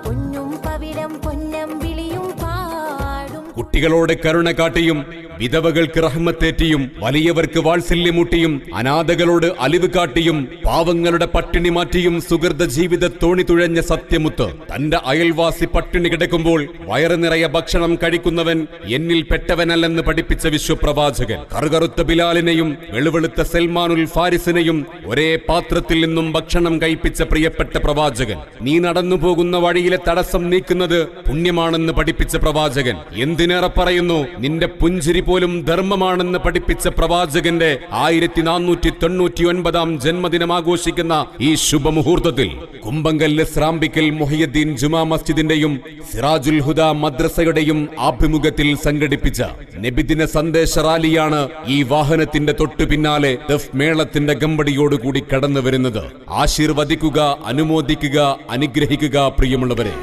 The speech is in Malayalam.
പൊന്നും പവിഴം പൊന്നം വിളിയും പാടും. കുട്ടികളോട് കരുണ കാട്ടിയും വിധവകൾക്ക് റഹ്മത്തേറ്റിയും വലിയവർക്ക് വാത്സല്യമൂട്ടിയും അനാഥകളോട് അലിവ് കാട്ടിയും പാവങ്ങളുടെ പട്ടിണി മാറ്റിയും സുഹൃത ജീവിത തോണി തുഴഞ്ഞ സത്യമുത്ത് തന്റെ അയൽവാസി പട്ടിണി കിടക്കുമ്പോൾ വയറ് നിറയെ ഭക്ഷണം കഴിക്കുന്നവൻ എന്നിൽ പെട്ടവനല്ലെന്ന് പഠിപ്പിച്ച വിശ്വപ്രവാചകൻ. കറുകറുത്ത ബിലാലിനെയും വെളുവെളുത്ത സൽമാനുൽ ഫാരിസിനെയും ഒരേ പാത്രത്തിൽ നിന്നും ഭക്ഷണം കഴിപ്പിച്ച പ്രിയപ്പെട്ട പ്രവാചകൻ. നീ നടന്നു പോകുന്ന വഴിയിലെ തടസ്സം നീക്കുന്നത് പുണ്യമാണെന്ന് പഠിപ്പിച്ച പ്രവാചകൻ. എന്തിനേറെ പറയുന്നു, നിന്റെ പുഞ്ചിരി പോലും ധർമ്മമാണെന്ന് പഠിപ്പിച്ച പ്രവാചകന്റെ 1499 ജന്മദിനം ആഘോഷിക്കുന്ന ഈ ശുഭമുഹൂർത്തത്തിൽ കുമ്പങ്കല്ല് സ്രാമ്പിക്കൽ മുഹിയുദ്ദീൻ ജുമാ മസ്ജിദിന്റെയും സിറാജുൽ ഹുദ മദ്രസയുടെയും ആഭിമുഖ്യത്തിൽ സംഘടിപ്പിച്ച നബിദിന സന്ദേശ റാലിയാണ് ഈ വാഹനത്തിന്റെ തൊട്ടു പിന്നാലെ ദഫ് മേളത്തിന്റെ ഗമ്പടിയോടുകൂടി കടന്നു വരുന്നത്. ആശീർവദിക്കുക, അനുമോദിക്കുക, അനുഗ്രഹിക്കുക പ്രിയമുള്ളവരെ.